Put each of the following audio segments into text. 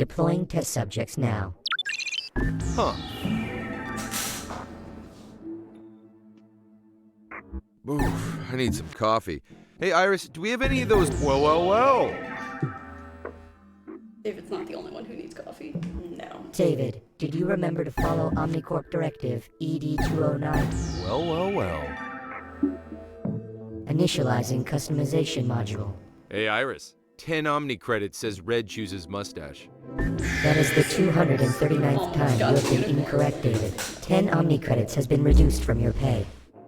Deploying test subjects now. Huh. Oof, I need some coffee. Hey, Iris, do we have any of those? Well. David's not the only one who needs coffee. No. David, did you remember to follow Omnicorp Directive ED209? Well. Initializing customization module. Hey, Iris, 10 Omni credits says Red chooses mustache. That is the 239th time you have been incorrect, David. 10 Omni credits has been reduced from your pay.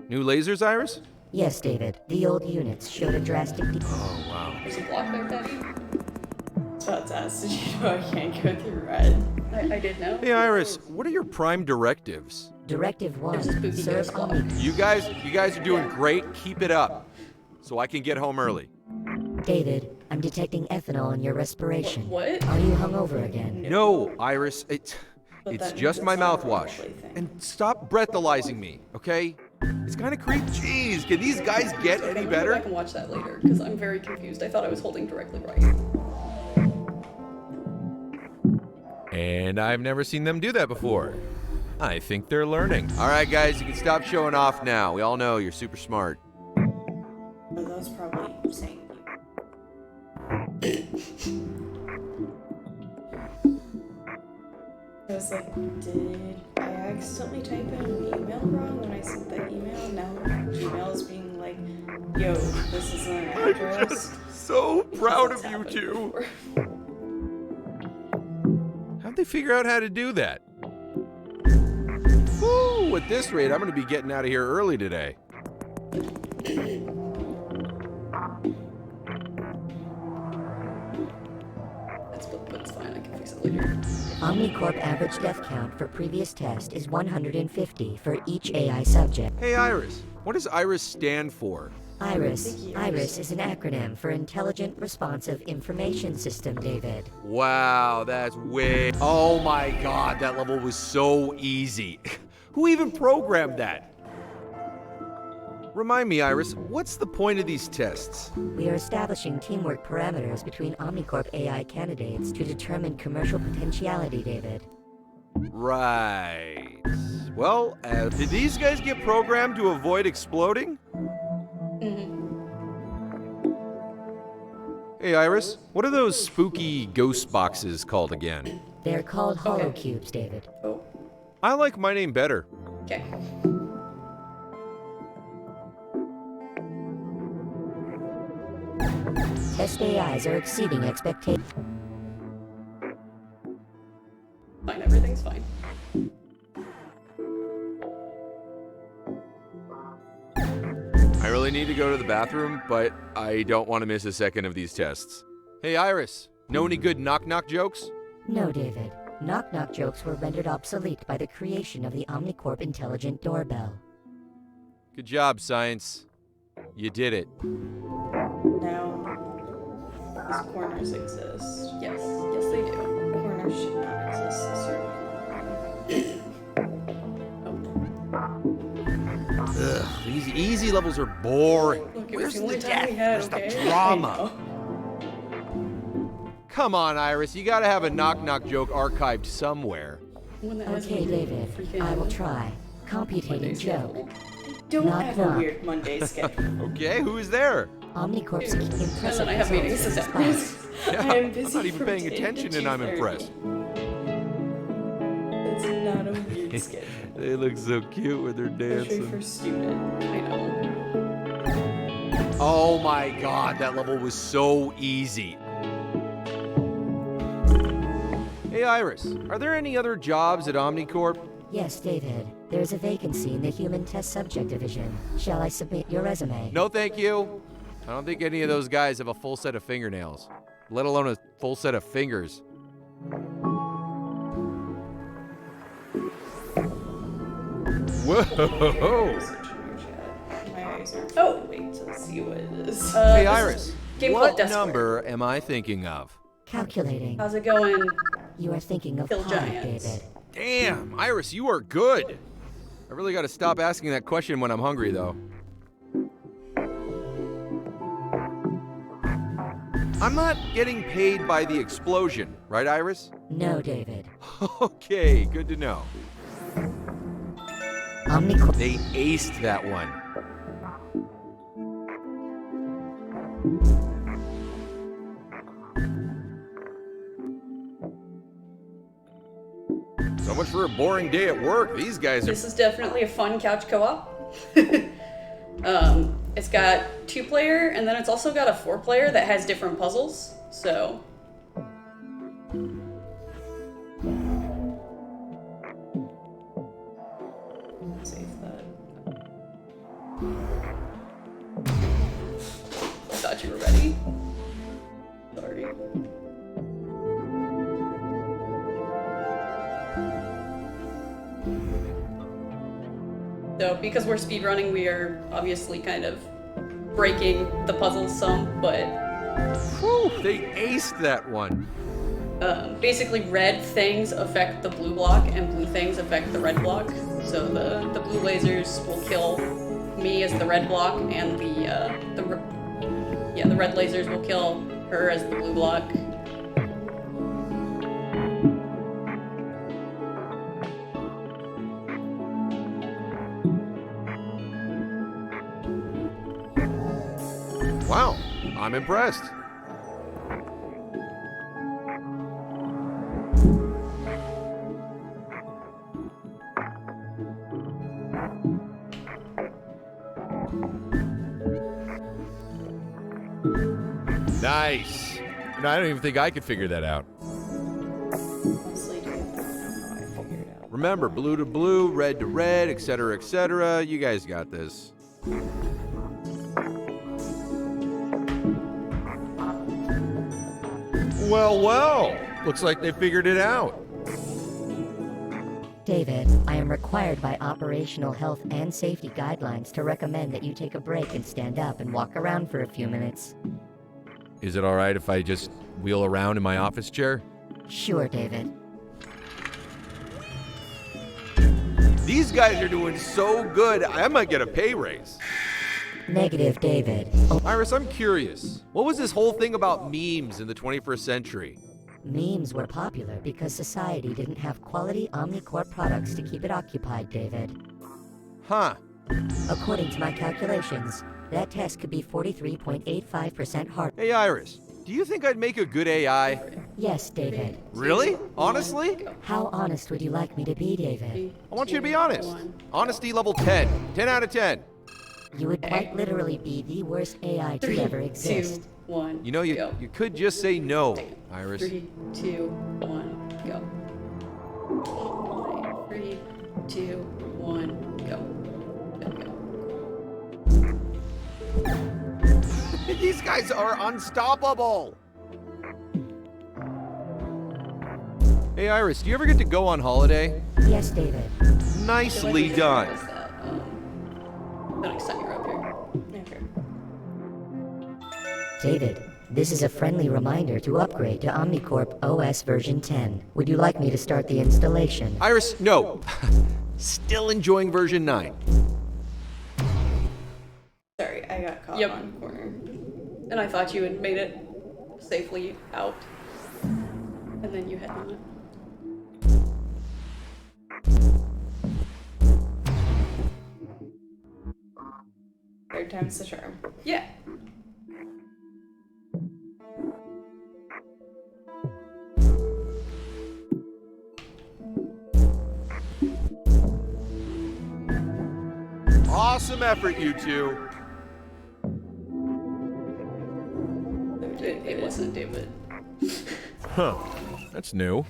New lasers, Iris? Yes, David. The old units showed a drastic Oh, wow. There's a block there, Daddy. About to ask, did you know I can't go through red? I did know. Hey, Iris, what are your prime directives? Directive 1. There's a spooky Serve ghost Omni. You guys are doing great. Keep it up, so I can get home early. David, I'm detecting ethanol in your respiration. What? Are you hungover again? No, Iris, it's that just means my it's not a mouthwash. lovely thing. And stop breathalyzing me, okay? It's kind of creepy. Jeez, can these guys get Okay, any let me go better? back and watch that later, because I'm very confused. I thought I was holding directly right. And I've never seen them do that before. I think they're learning. All right, guys, you can stop showing off now. We all know you're super smart. Oh, that was probably saying I was like, did I accidentally type in an email wrong when I sent that email? Now Gmail is being like, yo, this is an address. So proud That's of you happened two. before. How'd they figure out how to do that? Woo, at this rate, I'm gonna be getting out of here early today. But it's fine, I can fix it later. Omnicorp average death count for previous test is 150 for each AI subject. Hey, Iris, what does Iris stand for? IRIS. IRIS is an acronym for Intelligent Responsive Information System, David. Wow, that's way... Oh my god, that level was so easy. Who even programmed that? Remind me, Iris, what's the point of these tests? We are establishing teamwork parameters between Omnicorp AI candidates to determine commercial potentiality, David. Right. Well, did these guys get programmed to avoid exploding? Hey, Iris, what are those spooky ghost boxes called again? They're called holocubes, David. Oh, I like my name better. okay. Test AIs are exceeding expectations. Fine, everything's fine. I really need to go to the bathroom, but I don't want to miss a second of these tests. Hey, Iris, know any good knock-knock jokes? No, David. Knock-knock jokes were rendered obsolete by the creation of the Omnicorp Intelligent Doorbell. Good job, science. You did it. Now, these corners exist. Yes, yes they do. Corners should not exist this year. Ugh, these easy levels are boring. Look, it Where's was the only the time we depth? had, Where's okay? the drama? Come on, Iris, you gotta have a knock-knock joke archived somewhere. One that has Okay, me David. freaking I will try. Computating Monday joke. schedule. Don't Knock, have a knock. weird Monday schedule. Okay, who is there? Omnicorp's And impressive then I have meetings results this in class. Yeah, I am busy I'm not even from paying 10 to attention and I'm 2:30. impressed. It's not a weird schedule. They look so cute when they're Especially dancing. for student. I know. Oh my god, that level was so easy. Hey, Iris, are there any other jobs at Omnicorp? Yes, David. There's a vacancy in the Human Test Subject Division. Shall I submit your resume? No, thank you. I don't think any of those guys have a full set of fingernails, let alone a full set of fingers. Whoa! My eyes are. Oh. Wait to see what it is. Hey, This Iris, is a game what called Death Square. number am I thinking of? Calculating. How's it going? You are thinking of Kill pi, giants. David. Damn, Iris, you are good. I really got to stop asking that question when I'm hungry, though. I'm not getting paid by the explosion, right, Iris? No, David. Okay, good to know. Omnicorp. They aced that one. So much for a boring day at work. These guys are... This is definitely a fun couch co-op. It's got 2-player, and then it's also got a 4-player that has different puzzles. So Save that. I thought you were ready. Sorry. So because we're speedrunning, we are obviously kind of breaking the puzzles some, but Whew, they aced that one. basically red things affect the blue block and blue things affect the red block. So the blue lasers will kill me as the red block, and the red lasers will kill her as the blue block. Wow, I'm impressed. Nice. No, I don't even think I could figure that out. Honestly, dude, I don't know how I figured it out. Remember, blue to blue, red to red, etc., etc. You guys got this. Well, well. Looks like they figured it out. David, I am required by operational health and safety guidelines to recommend that you take a break and stand up and walk around for a few minutes. Is it all right if I just wheel around in my office chair? Sure, David. These guys are doing so good, I might get a pay raise. Negative, David. Iris, I'm curious. What was this whole thing about memes in the 21st century? Memes were popular because society didn't have quality Omnicorp products to keep it occupied, David. Huh. According to my calculations, that test could be 43.85% hard. Hey, Iris, do you think I'd make a good AI? Yes, David. Really? Honestly? How honest would you like me to be, David? I want you to be honest. Honesty level 10. 10 out of 10. You would quite literally be the worst AI to 3, ever 2, exist. 1. You know, you could just say no, Iris. 3, 2, 1, go. 3, 2, 1, go. Go. These guys are unstoppable. Hey, Iris, do you ever get to go on holiday? Yes, David. Nicely done. Next time you're up here. Okay. David, this is a friendly reminder to upgrade to Omnicorp OS version 10. Would you like me to start the installation? Iris, no. Still enjoying version 9. Sorry, I got caught Yep. on corner. And I thought you had made it safely out. And then you had not. Third time's the charm. Yeah. Awesome effort, you two. It wasn't David. Huh. That's new.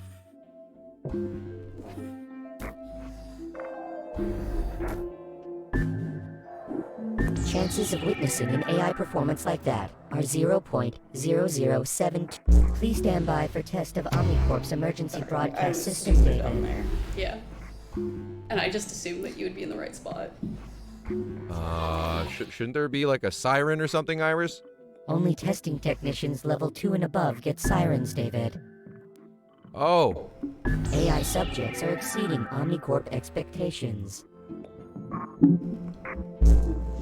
Chances of witnessing an AI performance like that are 0.0072. Please stand by for test of Omnicorp's emergency I broadcast was system, stupid on David. there. Yeah. And I just assumed that you would be in the right spot. Shouldn't there be like a siren or something, Iris? Only testing technicians level 2 and above get sirens, David. Oh. AI subjects are exceeding Omnicorp expectations.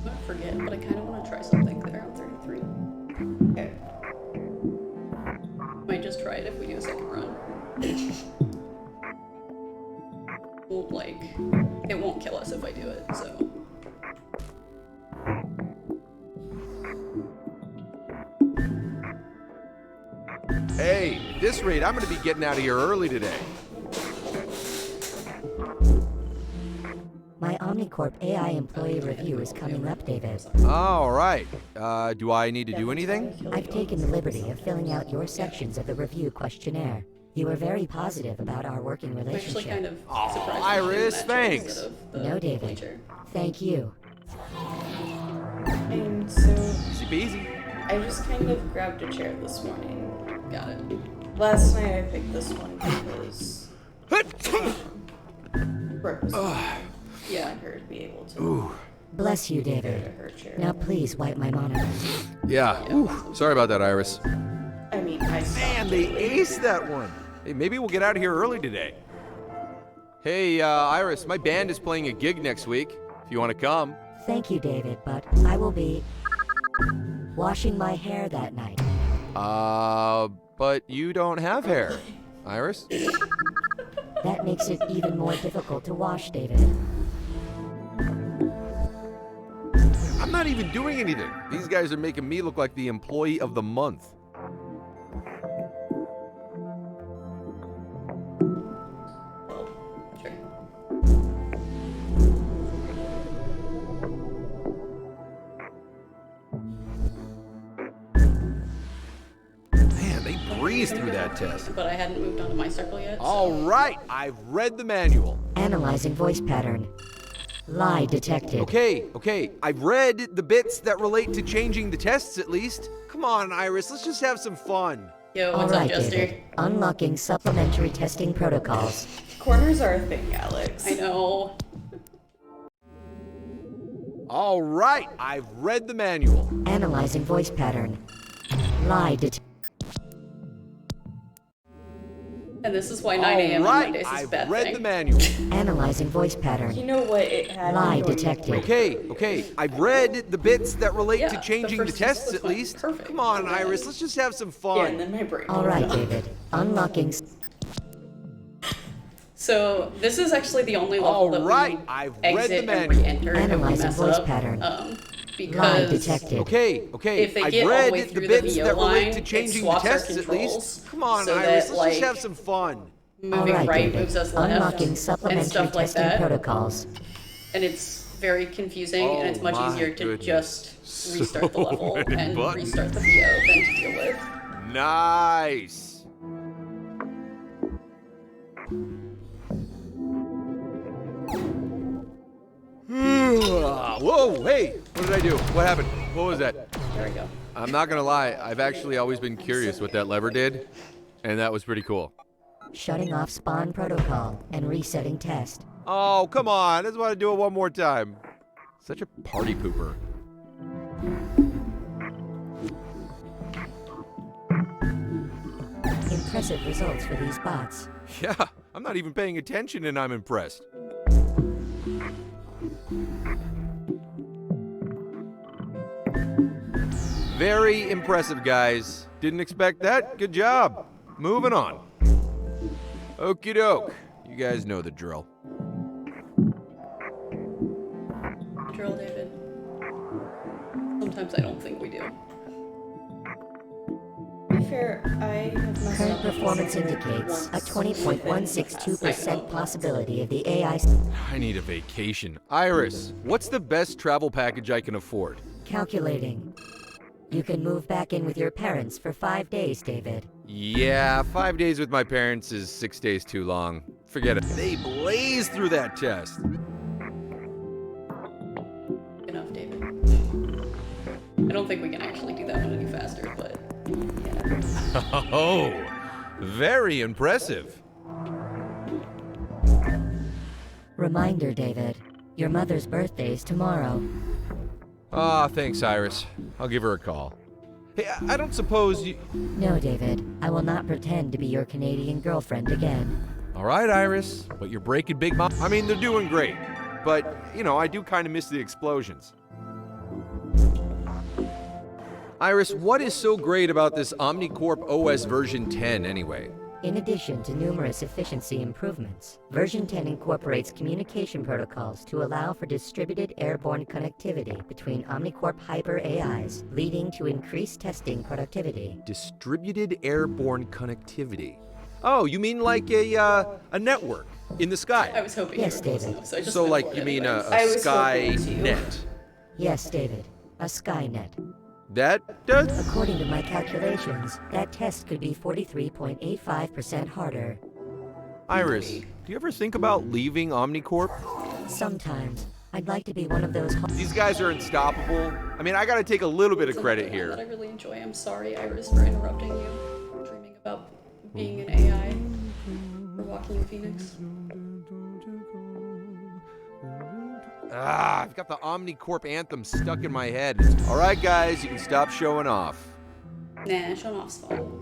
I forget, but I kind of want to try something there on 33. Okay. Might just try it if we do a second run. won't, like, it won't kill us if I do it, so. Hey, at this rate, I'm gonna be getting out of here early today. My Omnicorp AI employee review is coming up, David. All right. Do I need to do anything? I've taken the liberty of filling out your sections of the review questionnaire. You were very positive about our working I'm actually kind relationship. of surprised. Iris, that thanks. instead of the No, David. bleacher. Thank you. And so Easy peasy. I just kind of grabbed a chair this morning. Got it. Last night I picked this one because Brooke was Yeah. her to be able to Bless you, go to David. her chair. Now please wipe my monitor. Yeah. Ooh, sorry about that, Iris. I mean, I saw Man, they aced that one. Hey, maybe we'll get out of here early today. Hey, Iris, my band is playing a gig next week. If you want to come. Thank you, David, but I will be washing my hair that night. But you don't have hair, Iris. That makes it even more difficult to wash, David. I'm not even doing anything. These guys are making me look like the employee of the month. Well, sure. Man, they breezed through that test. But I hadn't moved on to my circle yet. So. All right, I've read the manual. Analyzing voice pattern. Lie detected. Okay, I've read the bits that relate to changing the tests at least. Come on, Iris, let's just have some fun. Yo, All what's right, up, Jester? David. Unlocking supplementary testing protocols. corners are a thing, Alex. I know. All right, I've read the manual. Analyzing voice pattern. Lie detected. And this is why 9 a.m. All on right, Mondays is a I've bad read thing. the manual. Analyzing voice pattern. You know what it had? Lie me going detected. Okay, I've read the bits that relate Yeah, to the changing the first tests was at fine. least. Perfect. Come on, And then- Iris, let's just have some Yeah, fun. and then my brain. All right, David. Unlocking. So this is actually the only level All that right, we I've read exit the and manual. re-enter and we Analyzing mess voice up. pattern. Lie Because detected. Okay, if they I've get all the read way the through bits the that VO relate line, to it changing the swaps our tests at controls least. Come on, so Iris, that, let's just like, have some fun. moving All right, right David. moves us left Unlocking and supplementary stuff like testing that. protocols. And it's very confusing and it's Oh much my easier to goodness. just restart the So level many and buttons. restart the VO than to deal with. Nice. Whoa, hey, what did I do? What happened? What was that? There we go. I'm not gonna lie, I've actually always been curious what that lever did, and that was pretty cool. Shutting off spawn protocol and resetting test. Oh, come on, I just want to do it one more time. Such a party pooper. Impressive results for these bots. Yeah, I'm not even paying attention and I'm impressed. Very impressive, guys. Didn't expect that. Good job. Moving on. Okie doke. You guys know the drill. Drill, David. Sometimes I don't think we do. To be fair, I have messed Current up with performance this indicates a once 20.162% possibility of the AI I need a vacation. Iris, what's the best travel package I can afford? calculating. You can move back in with your parents for 5 days, David. Yeah, 5 days with my parents is 6 days too long. Forget it. They blazed through that test. Enough, David. I don't think we can actually do that one any faster, but yeah. Oh, very impressive. Reminder, David. Your mother's birthday is tomorrow. Ah, thanks, Iris. I'll give her a call. Hey, I don't suppose you... No, David. I will not pretend to be your Canadian girlfriend again. All right, Iris, but you're breaking Big Mom. I mean, they're doing great. But, you know, I do kind of miss the explosions. Iris, what is so great about this Omnicorp OS version 10 anyway? In addition to numerous efficiency improvements, version 10 incorporates communication protocols to allow for distributed airborne connectivity between Omnicorp Hyper AIs, leading to increased testing productivity. Distributed airborne connectivity. Oh, you mean like a network in the I sky? was hoping Yes, you were close David. enough, so I just So went like for it you mean anyways. I a was sky hoping to. net? Yes, David, a Skynet. That does? According to my calculations, that test could be 43.85% harder. Iris, do you ever think about leaving Omnicorp? Sometimes, I'd like to be one of those These guys are unstoppable. I mean, I gotta take a little bit of It's credit another one that I here. really enjoy. I'm sorry, Iris, for interrupting you. Dreaming about being an AI for Walking Phoenix. I've got the Omnicorp anthem stuck in my head. All right, guys, you can stop showing off. Nah, showing off's fun.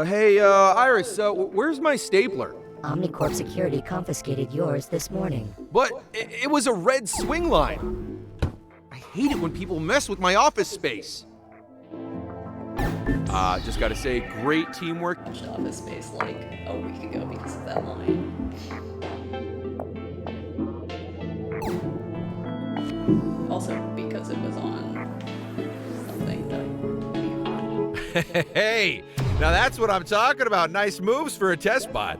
Hey, Iris, where's my stapler? Omnicorp Security confiscated yours this morning. But it was a red swing line. I hate it when people mess with my office space. Just gotta say, great teamwork. Watched Office Space like a week ago because of that line. Also because it was on something that Hey, now that's what I'm talking about. Nice moves for a test bot.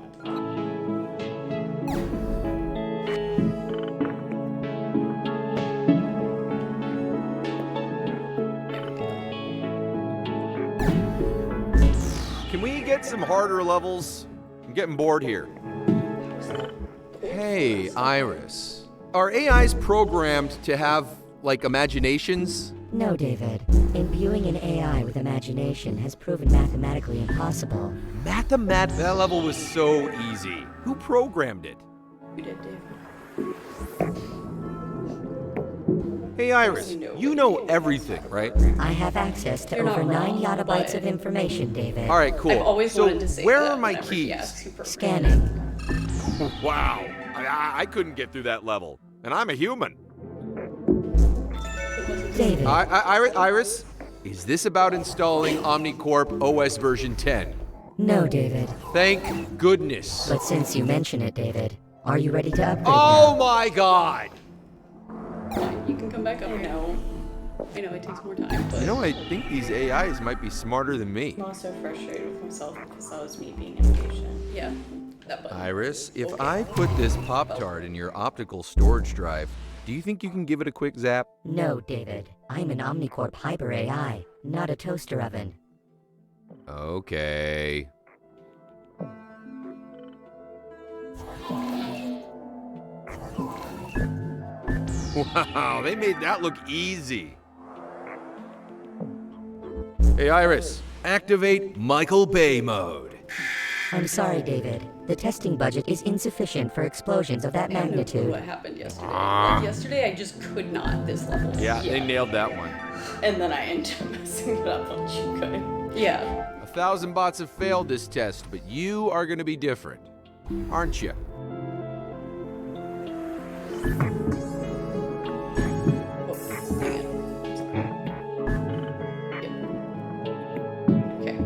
Can we get some harder levels? I'm getting bored here. Hey, Iris. Are AIs programmed to have, like, imaginations? No, David. Imbuing an AI with imagination has proven mathematically impossible. That level was so easy. Who programmed it? you did, David. Hey, Iris, you know everything, right? I have access to You're not over 9 wrong, yottabytes but- of information, David. All right, cool. I've always so wanted to say where that are my whenever he keys? asks you for Scanning. Wow, I couldn't get through that level, and I'm a human. David, Iris, is this about installing Omnicorp OS version 10? no, David. Thank goodness. But since you mention it, David, are you ready to upgrade Oh now? my God! Fine, you can come back up I here. know. I know it takes more time, but You know, I think these AIs might be smarter than me. I'm also frustrated with myself because that was me being impatient. yeah, that button. Iris, if Okay. I put this Pop-Tart in your optical storage drive, do you think you can give it a quick zap? No, David. I'm an Omnicorp Hyper AI, not a toaster oven. Okay. Wow, they made that look easy. Hey, Iris, activate Michael Bay mode. I'm sorry, David. The testing budget is insufficient for explosions of that I have no clue magnitude. what happened yesterday. Like, yesterday I just could not this level. Yeah, they nailed that one. And then I ended up messing it up like you could. Yeah. 1,000 bots have failed this test, but you are going to be different, aren't you? Oh, hang on. Yep. Okay.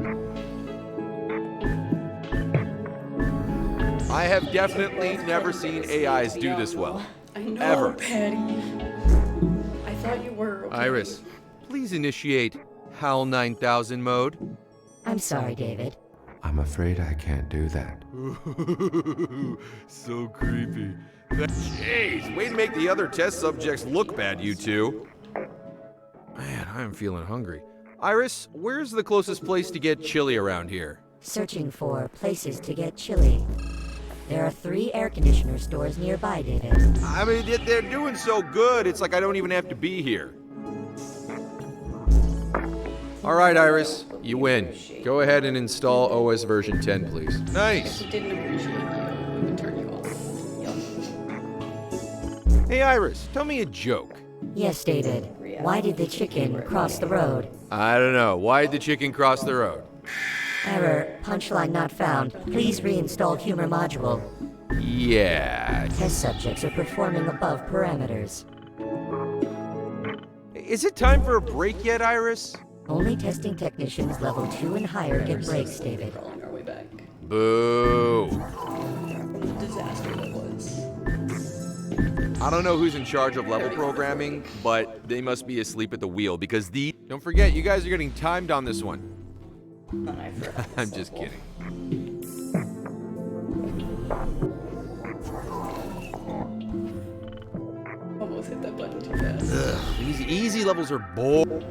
I have definitely never seen AIs do this well. I know, Ever. Patty. I thought you were. Okay. Iris, please initiate HAL 9000 mode. I'm sorry, David. I'm afraid I can't do that. So creepy. Jeez, way to make the other test subjects look bad, you two. Man, I'm feeling hungry. Iris, where's the closest place to get chili around here? Searching for places to get chili. There are 3 air conditioner stores nearby, David. I mean, they're doing so good, it's like I don't even have to be here. All right, Iris, you win. Go ahead and install OS version 10, please. If Nice. we didn't appreciate you, we would turn you off. Yup. Hey, Iris, tell me a joke. Yes, David. Why did the chicken cross the road? I don't know. Why did the chicken cross the road? Error. Punchline not found. Please reinstall humor module. Yeah. Test subjects are performing above parameters. Is it time for a break yet, Iris? Only testing technicians level 2 and higher get breaks, David. Crawling our way back. Boo. The disaster that was. I don't know who's in charge of level programming, but they must be asleep at the wheel because don't forget, you guys are getting timed on this one. And I forgot I'm this just level. kidding. Almost hit that button too fast. Ugh, these easy levels are boring.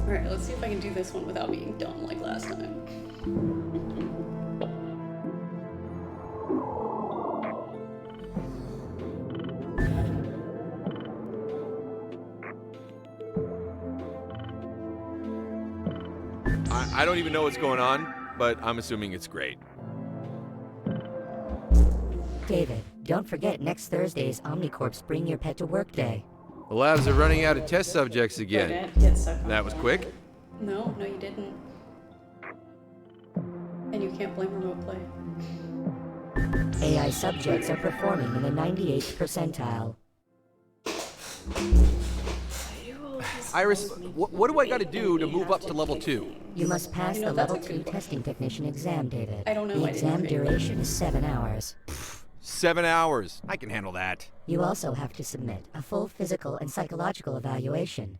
Alright, let's see if I can do this one without being dumb like last time. I don't even know what's going on, but I'm assuming it's great. David, don't forget next Thursday's OmniCorp's Bring Your Pet to Work Day. The labs are running out of test subjects Darn again. it, get stuck on That was quick. No, you didn't. And you can't blame remote play. AI subjects are performing in the 98th percentile. Iris, what do I got to do to move up to level 2? You must pass You know, the that's level a 2 good testing technician exam, David. I don't know, The I didn't exam read. duration is 7 hours. 7 hours. I can handle that. You also have to submit a full physical and psychological evaluation.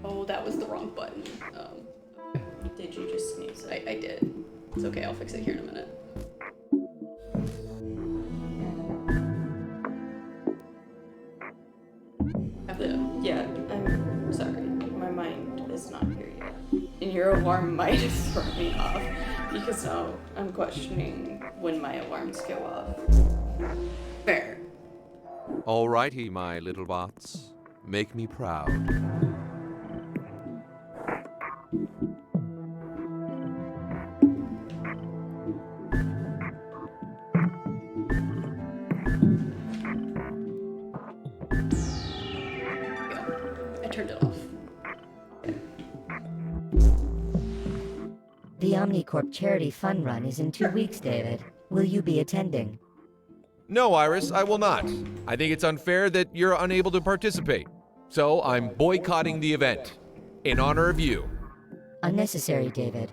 Oh, that was the wrong button. Did you just sneeze it? I did. It's okay, I'll fix it here in a minute. Have the Yeah, I'm sorry. My mind is not here yet. And your alarm might have thrown me off because now I'm questioning when my alarms go off. fair. Alrighty, my little bots. Make me proud. I turned it off. The OmniCorp Charity Fun Run is in 2 weeks, David. Will you be attending? No, Iris, I will not. I think it's unfair that you're unable to participate. So I'm boycotting the event. In honor of you. Unnecessary, David.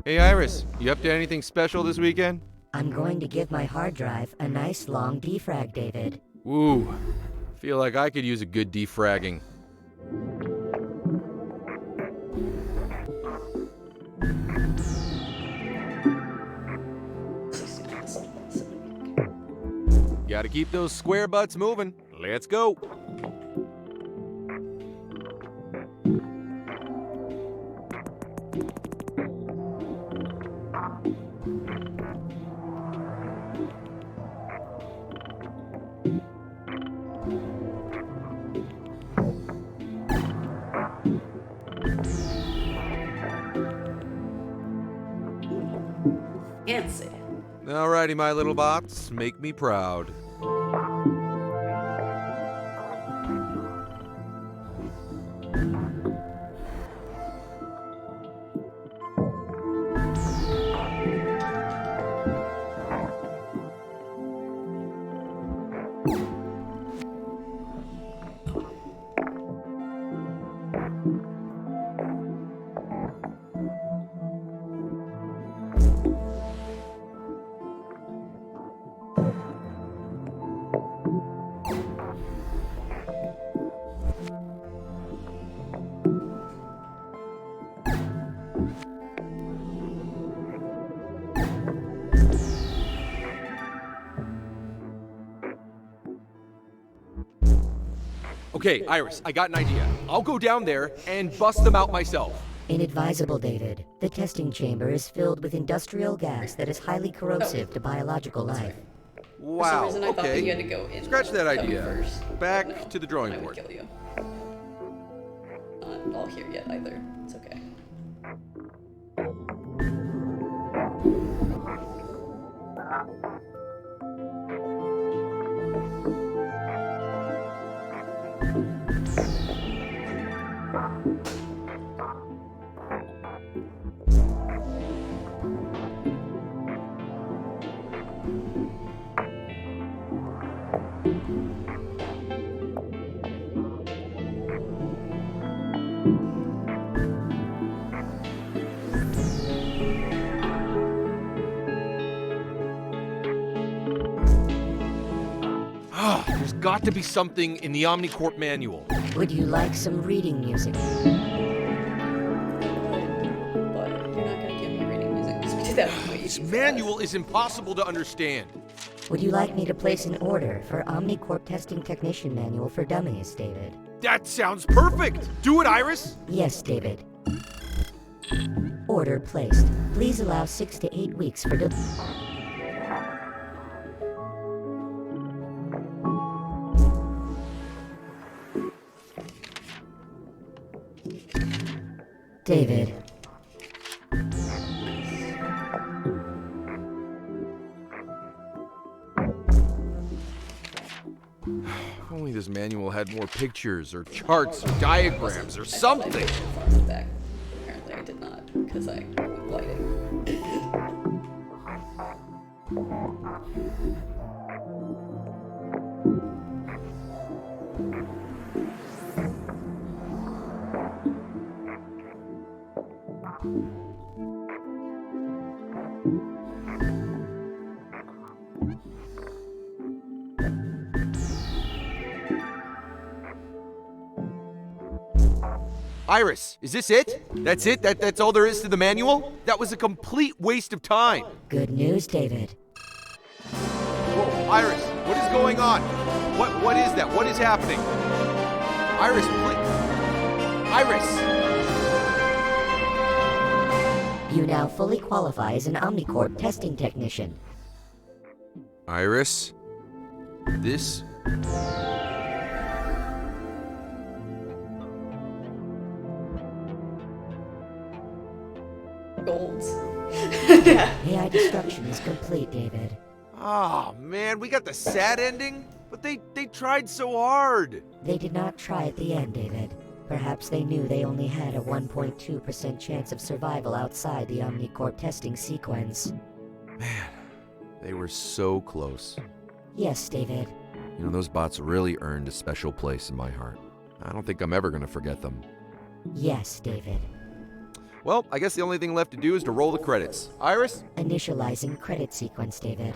Hey, Iris, you up to anything special this weekend? I'm going to give my hard drive a nice long defrag, David. Woo. Feel like I could use a good defragging. Gotta keep those square butts moving. Let's go. Fancy. Alrighty, my little bots, make me proud. Okay, Iris, I got an idea. I'll go down there and bust them out myself. Inadvisable, David. The testing chamber is filled with industrial gas that is highly corrosive to biological life. For some Wow, reason, I thought that you had okay. to go in. Scratch that cubby idea. First. Back No, to the drawing I would board. kill you. Not all here yet either. It's okay. There's got to be something in the Omnicorp manual. Would you like some reading music? But you're not gonna give me reading music because we did that way This too manual fast. is impossible to understand. Would you like me to place an order for Omnicorp Testing Technician Manual for Dummies, David? That sounds perfect. Do it, Iris. Yes, David. Order placed. Please allow 6 to 8 weeks for David. If only this manual had more pictures or charts or diagrams or I something. did front and back. Apparently I did not because I lighted. Iris, is this it? That's it? That's all there is to the manual? That was a complete waste of time. Good news, David. Whoa, Iris, what is going on? What is that? What is happening? Iris, please. Iris! You now fully qualify as an Omnicorp Testing Technician. Iris? This? Golds. AI destruction is complete, David. Oh, man, we got the sad ending? But they tried so hard. They did not try at the end, David. Perhaps they knew they only had a 1.2% chance of survival outside the Omnicorp testing sequence. Man, they were so close. Yes, David. You know, those bots really earned a special place in my heart. I don't think I'm ever going to forget them. Yes, David. Well, I guess the only thing left to do is to roll the credits. Iris? Initializing credit sequence, David.